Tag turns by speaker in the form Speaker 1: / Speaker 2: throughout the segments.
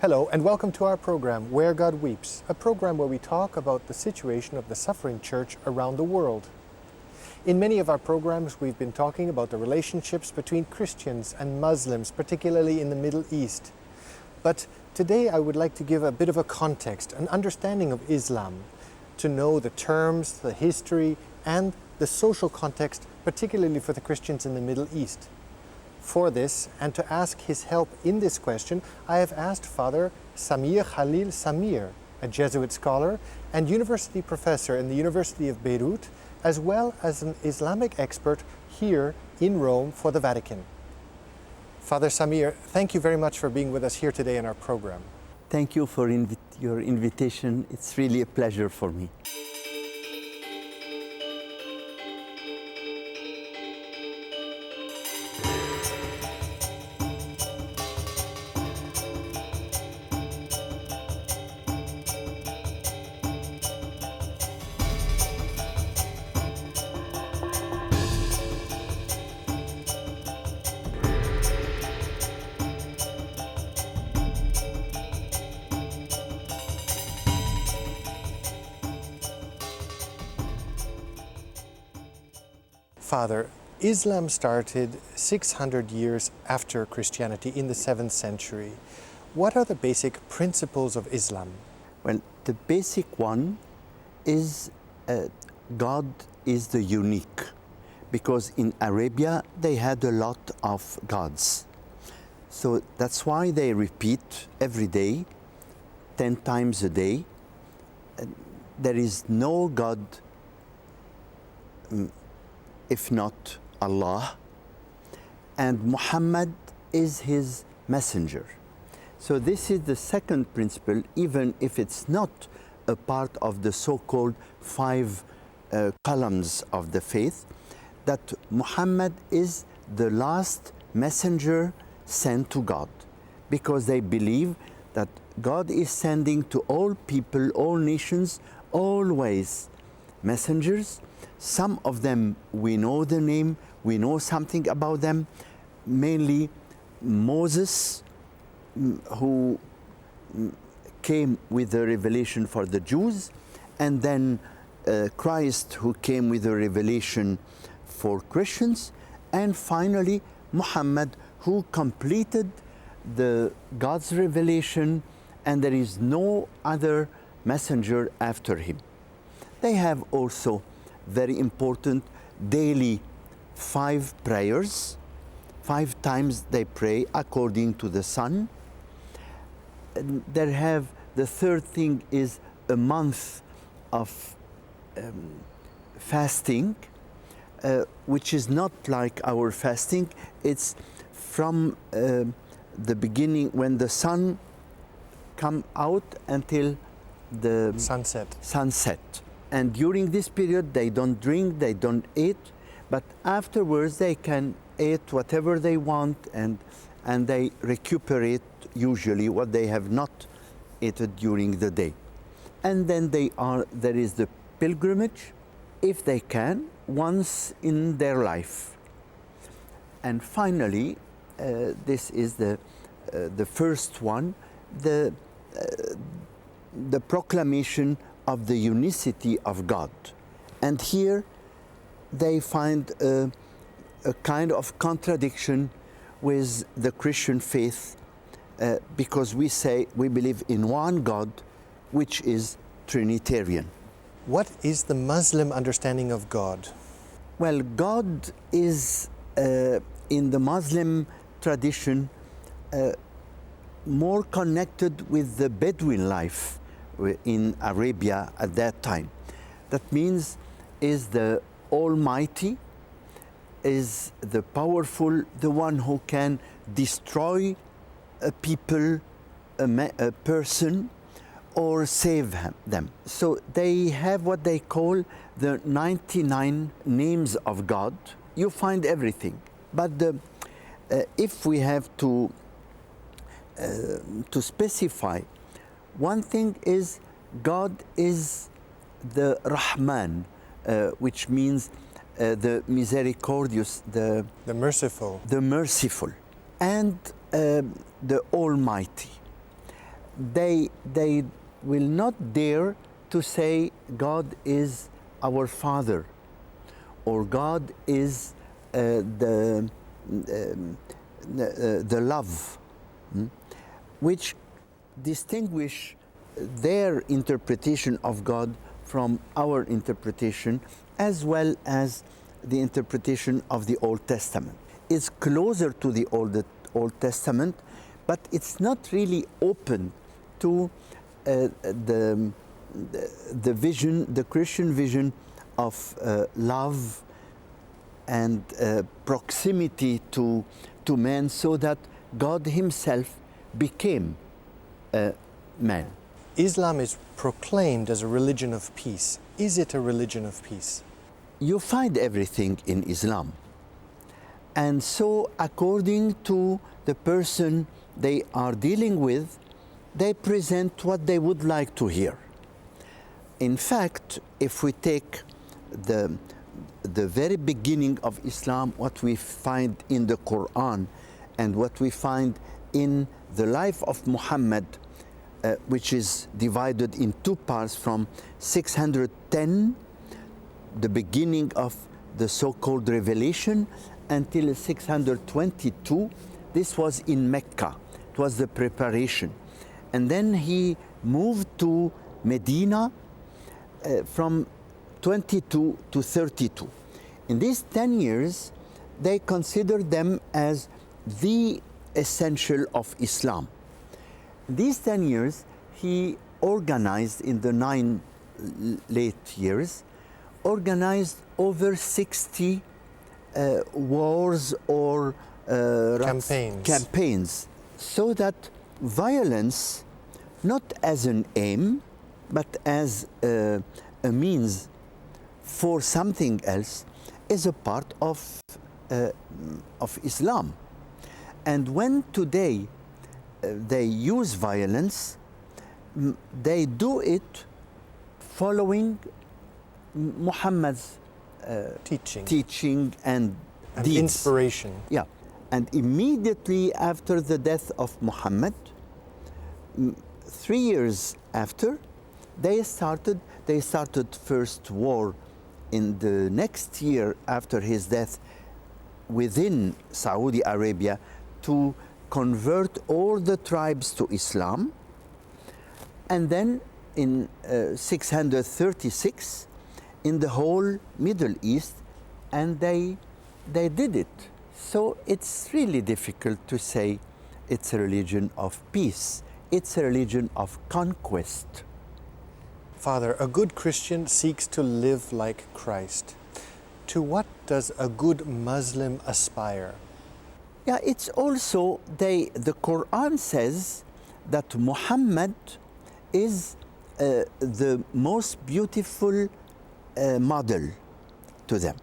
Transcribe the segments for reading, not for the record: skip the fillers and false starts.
Speaker 1: Hello and welcome to our program, Where God Weeps, a program where we talk about the situation of the suffering church around the world. In many of our programs, we've been talking about the relationships between Christians and Muslims, particularly in the Middle East. But today I would like to give a bit of a context, an understanding of Islam, to know the terms, the history, and the social context, particularly for the Christians in the Middle East. For this, and to ask his help in this question, I have asked Father Samir Khalil Samir, a Jesuit scholar and university professor in the University of Beirut, as well as an Islamic expert here in Rome for the Vatican. Father Samir, thank you very much for being with us here today in our program.
Speaker 2: Thank you for your invitation. It's really a pleasure for me.
Speaker 1: Father, Islam started 600 years after Christianity in the 7th century. What are the basic principles of Islam?
Speaker 2: Well, the basic one is God is the unique, because in Arabia they had a lot of gods. So that's why they repeat every day, 10 times a day. There is no God if not Allah, and Muhammad is his messenger. So this is the second principle, even if it's not a part of the so-called 5 columns of the faith, that Muhammad is the last messenger sent to God, because they believe that God is sending to all people, all nations, always messengers. Some of them we know the name, we know something about them, mainly Moses, who came with the revelation for the Jews, and then Christ, who came with the revelation for Christians, and finally Muhammad, who completed God's revelation, and there is no other messenger after him. They have also very important daily 5 prayers. 5 times they pray according to the sun. And they have the third thing is a month of fasting, which is not like our fasting. It's from the beginning when the sun come out until the sunset. And during this period, they don't drink, they don't eat, but afterwards they can eat whatever they want, and they recuperate usually what they have not eaten during the day. And then there is the pilgrimage, if they can, once in their life. And finally, this is the first one, the proclamation of the unicity of God. And here they find a kind of contradiction with the Christian faith, because we say we believe in one God, which is Trinitarian.
Speaker 1: What is the Muslim understanding of God?
Speaker 2: Well, God is, in the Muslim tradition, more connected with the Bedouin life in Arabia at that time. That means is the Almighty, is the powerful, the one who can destroy a people, a person, or save them. So they have what they call the 99 names of God. You find everything. But if we have to specify, one thing is God is the Rahman, which means the misericordious, the
Speaker 1: merciful,
Speaker 2: and the Almighty. they will not dare to say God is our Father, or God is the love, which distinguish their interpretation of God from our interpretation, as well as the interpretation of the Old Testament. It's closer to the Old Testament, but it's not really open to the vision, the Christian vision of love and proximity to man, so that God himself became man.
Speaker 1: Islam is proclaimed as a religion of peace. Is it a religion of peace?
Speaker 2: You find everything in Islam. And so according to the person they are dealing with, they present what they would like to hear. In fact, if we take the very beginning of Islam, what we find in the Quran and what we find in the life of Muhammad, which is divided in two parts from 610, the beginning of the so-called revelation, until 622. This was in Mecca. It was the preparation. And then he moved to Medina from 22 to 32. In these 10 years, they considered them as the essential of Islam. These 10 years, he organized in the 9 late years, organized over 60 wars or campaigns, so that violence, not as an aim, but as a means for something else, is a part of Islam. And when today they use violence, they do it following Muhammad's teaching and deeds.
Speaker 1: Inspiration.
Speaker 2: Yeah. And immediately after the death of Muhammad, 3 years after, they started first war in the next year after his death within Saudi Arabia to convert all the tribes to Islam. And then in 636 in the whole Middle East, and they did it. So it's really difficult to say it's a religion of peace. It's a religion of conquest.
Speaker 1: Father, a good Christian seeks to live like Christ. To what does a good Muslim aspire?
Speaker 2: Yeah, it's also, the Quran says that Muhammad is the most beautiful model to them.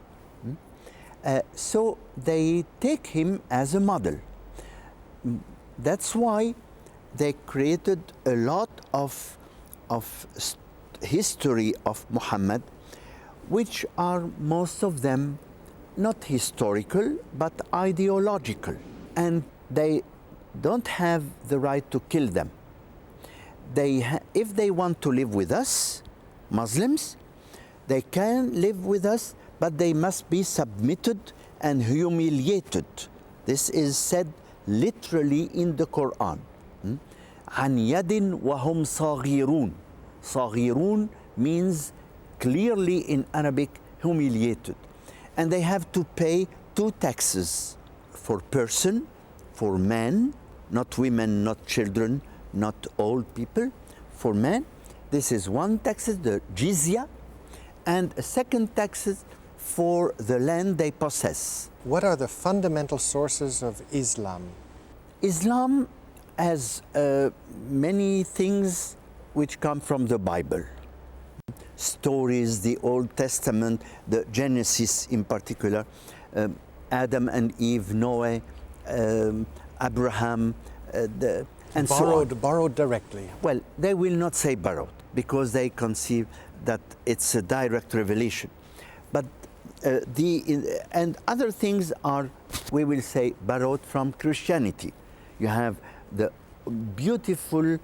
Speaker 2: So they take him as a model. That's why they created a lot of history of Muhammad, which are most of them not historical, but ideological. And they don't have the right to kill them. If they want to live with us, Muslims, they can live with us, but they must be submitted and humiliated. This is said literally in the Quran. عن يد وهم صاغرون. صاغرون means clearly in Arabic humiliated. And they have to pay 2 taxes for person, for men, not women, not children, not old people. For men, this is 1 tax, the jizya, and a 2nd tax for the land they possess.
Speaker 1: What are the fundamental sources of Islam?
Speaker 2: Islam has many things which come from the Bible. Stories, the Old Testament, the Genesis in particular, Adam and Eve, Noah, Abraham, and
Speaker 1: borrowed directly.
Speaker 2: Well, they will not say borrowed because they conceive that it's a direct revelation. But and other things are, we will say, borrowed from Christianity. You have the beautiful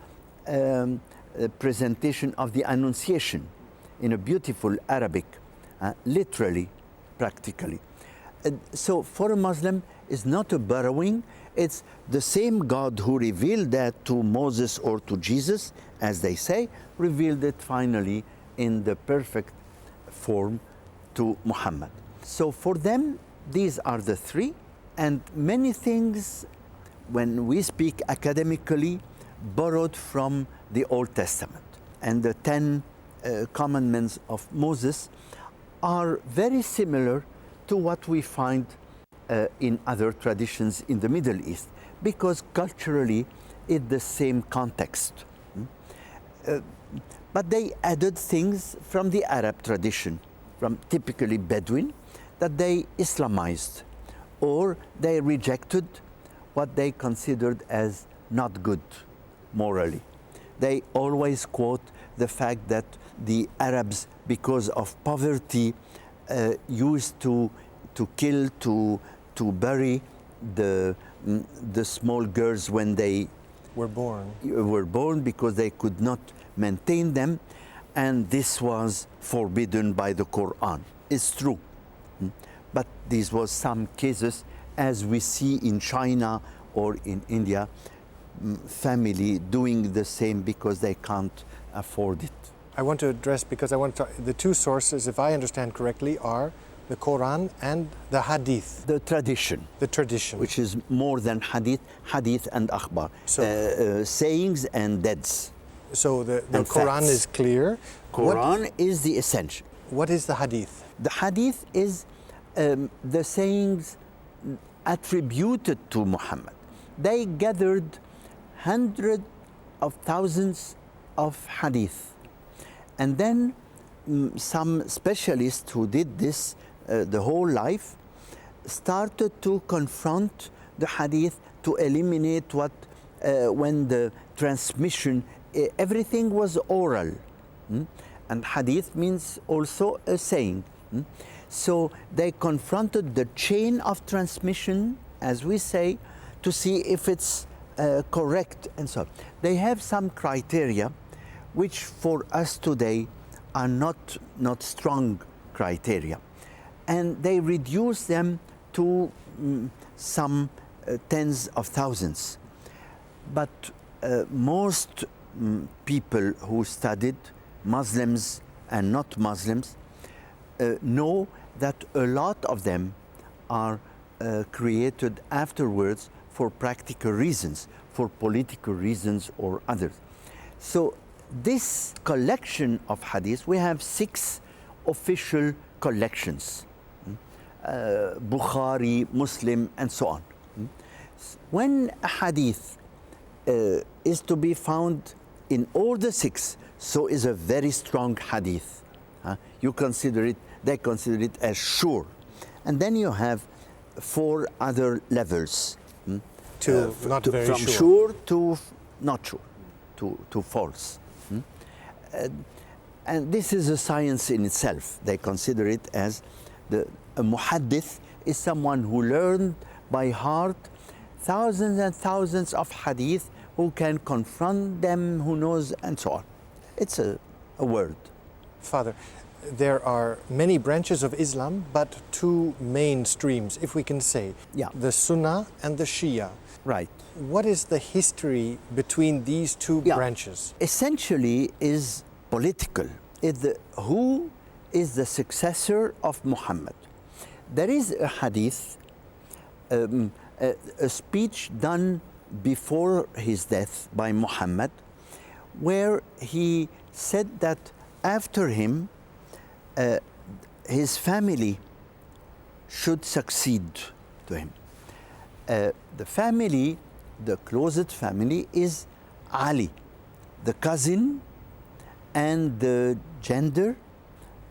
Speaker 2: presentation of the Annunciation in a beautiful Arabic, literally, practically. So for a Muslim, it's not a borrowing, it's the same God who revealed that to Moses or to Jesus, as they say, revealed it finally in the perfect form to Muhammad. So for them, these are the three, and many things, when we speak academically, borrowed from the Old Testament. And the 10 commandments of Moses are very similar to what we find in other traditions in the Middle East, because culturally it's the same context. But they added things from the Arab tradition, from typically Bedouin, that they Islamized, or they rejected what they considered as not good morally. They always quote the fact that the Arabs, because of poverty, used to kill, to bury the small girls when they
Speaker 1: were
Speaker 2: born because they could not maintain them, and this was forbidden by the Quran. It's true. But these was some cases, as we see in China or in India, family doing the same because they can't afford it.
Speaker 1: I want to address, because I want to, the two sources, if I understand correctly, are the Quran and the Hadith.
Speaker 2: The tradition.
Speaker 1: The tradition.
Speaker 2: Which is more than Hadith, Hadith and Akhbar.
Speaker 1: So,
Speaker 2: sayings and deeds.
Speaker 1: So the Quran is clear.
Speaker 2: Quran is the essential.
Speaker 1: What is the Hadith?
Speaker 2: The Hadith is the sayings attributed to Muhammad. They gathered hundreds of thousands of Hadith. And then some specialists who did this the whole life started to confront the Hadith to eliminate what, when the transmission, everything was oral. And Hadith means also a saying. So they confronted the chain of transmission, as we say, to see if it's correct and so on. They have some criteria which for us today are not strong criteria. And they reduce them to some tens of thousands. But most people who studied, Muslims and not Muslims, know that a lot of them are created afterwards for practical reasons, for political reasons or others. So this collection of hadith, we have 6 official collections, Bukhari, Muslim, and so on. When a hadith is to be found in all the 6, so is a very strong hadith. You consider it, they consider it as sure. And then you have 4 other levels.
Speaker 1: From
Speaker 2: sure to not sure, to false. And this is a science in itself. They consider it as a muhaddith is someone who learned by heart thousands and thousands of hadith, who can confront them, who knows, and so on. It's a word.
Speaker 1: Father, there are many branches of Islam, but 2 main streams, if we can say.
Speaker 2: Yeah.
Speaker 1: The Sunnah and the Shia.
Speaker 2: Right.
Speaker 1: What is the history between these 2 branches?
Speaker 2: Essentially is political. Who is the successor of Muhammad? There is a hadith, a speech done before his death by Muhammad, where he said that after him, his family should succeed to him. The family, the closest family, is Ali, the cousin and the gender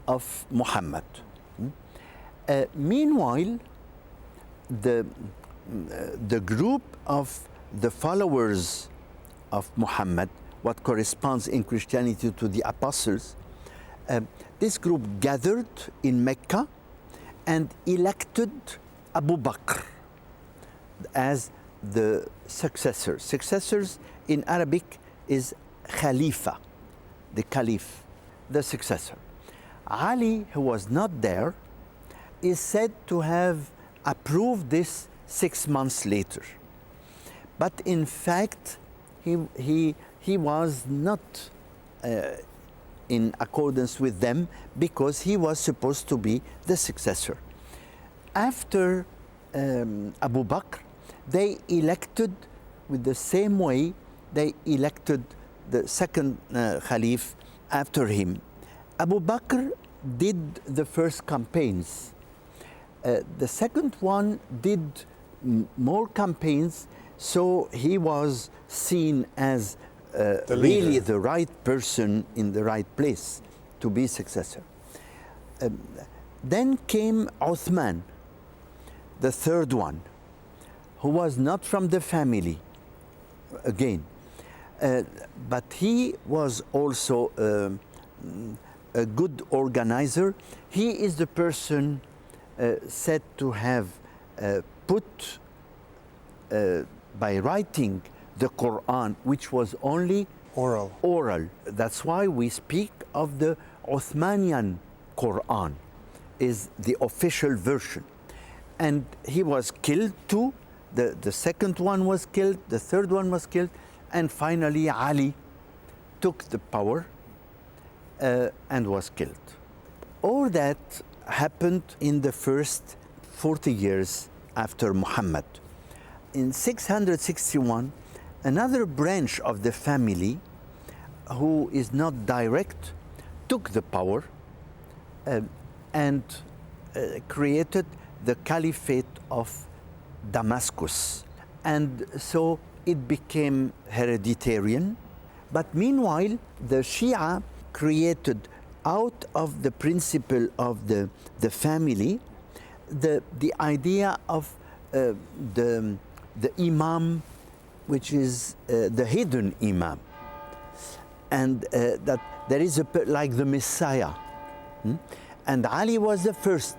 Speaker 2: of Muhammad. Meanwhile, the group of the followers of Muhammad, what corresponds in Christianity to the apostles, this group gathered in Mecca and elected Abu Bakr as the successor. Successors in Arabic is Khalifa, the Caliph, the successor. Ali, who was not there, is said to have approved this 6 months later. But in fact, he was not in accordance with them because he was supposed to be the successor. After Abu Bakr, they elected with the same way they elected the second Caliph after him. Abu Bakr did the first campaigns. The second one did more campaigns, so he was seen as really the right person in the right place to be successor. Then came Uthman, the third one, who was not from the family again, but he was also a good organizer. He is the person said to have put by writing the Quran, which was only oral. That's why we speak of the Uthmanian Quran, is the official version. And he was killed too. The second one was killed, the third one was killed, and finally Ali took the power and was killed. All that happened in the first 40 years after Muhammad. In 661, another branch of the family, who is not direct, took the power and created the Caliphate of Damascus. And so it became hereditarian. But meanwhile, the Shia created out of the principle of the family the idea of the imam, which is the hidden imam, and that there is like the Messiah. And Ali was the first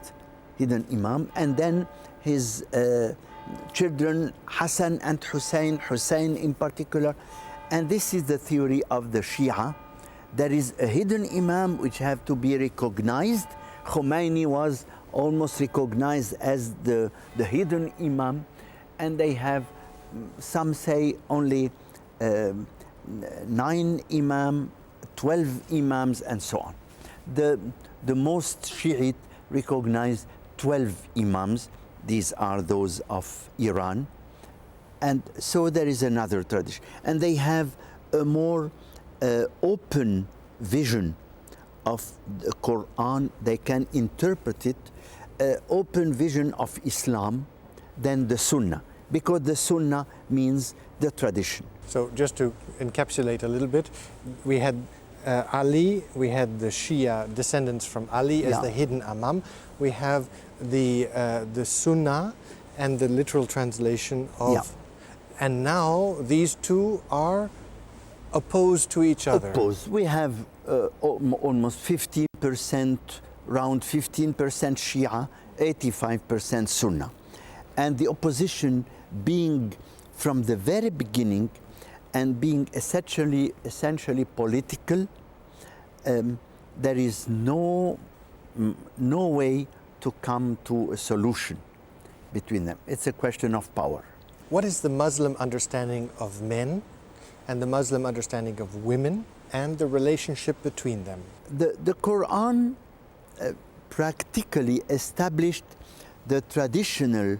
Speaker 2: hidden imam, and then his children Hassan and Hussein in particular. And this is the theory of the Shia. There is a hidden imam which have to be recognized. Khomeini was almost recognized as the hidden imam, and they have, some say, only 9 imam, 12 imams, and so on. The most Shiite recognize 12 imams. These are those of Iran. And so there is another tradition. And they have a more open vision of the Quran. They can interpret it, open vision of Islam than the Sunnah, because the Sunnah means the tradition.
Speaker 1: So just to encapsulate a little bit, we had Ali, we had the Shia descendants from Ali as the hidden imam. We have the Sunnah and the literal translation of, and now these two are opposed to each other.
Speaker 2: Opposed. We have almost 50%, around 15% Shia, 85% Sunnah. And the opposition being from the very beginning and being essentially political, there is no way to come to a solution between them. It's a question of power.
Speaker 1: What is the Muslim understanding of men and the Muslim understanding of women and the relationship between them?
Speaker 2: The Quran practically established the traditional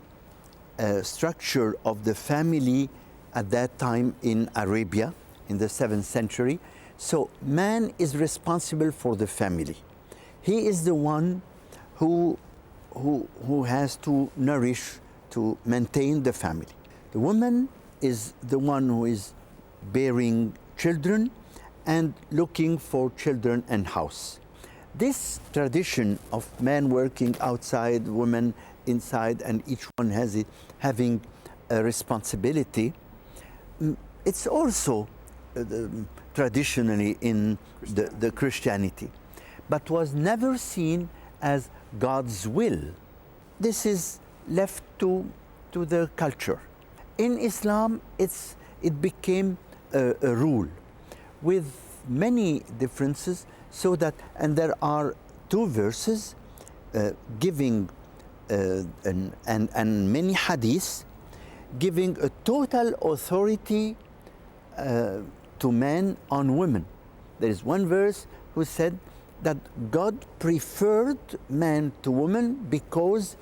Speaker 2: structure of the family at that time in Arabia in the 7th century. So man is responsible for the family. He is the one who has to nourish, to maintain the family. The woman is the one who is bearing children and looking for children and house. This tradition of men working outside, women inside, and each one has it having a responsibility, it's also traditionally in the Christianity, but was never seen as God's will. This is left to the culture. In Islam, it became a rule. with many differences, so that, and there are two verses giving and many hadiths giving a total authority to men on women. There is one verse who said that God preferred man to woman because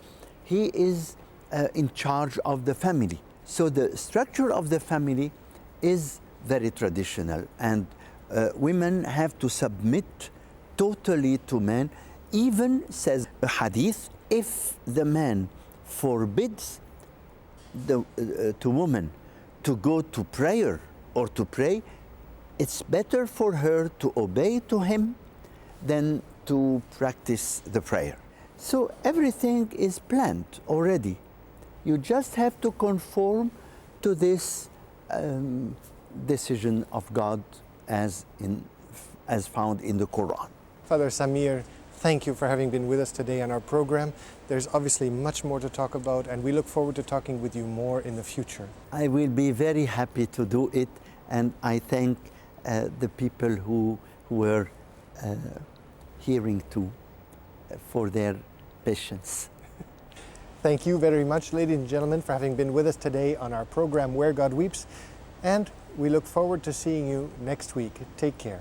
Speaker 2: he is in charge of the family. So the structure of the family is very traditional, and women have to submit totally to men. Even says a hadith, if the man forbids to woman to go to prayer or to pray, it's better for her to obey to him than to practice the prayer. So everything is planned already. You just have to conform to this decision of God as found in the Quran.
Speaker 1: Father Samir, thank you for having been with us today on our program. There's obviously much more to talk about, and we look forward to talking with you more in the future.
Speaker 2: I will be very happy to do it, and I thank the people who were hearing too for their patience.
Speaker 1: Thank you very much, ladies and gentlemen, for having been with us today on our program Where God Weeps, and we look forward to seeing you next week. Take care.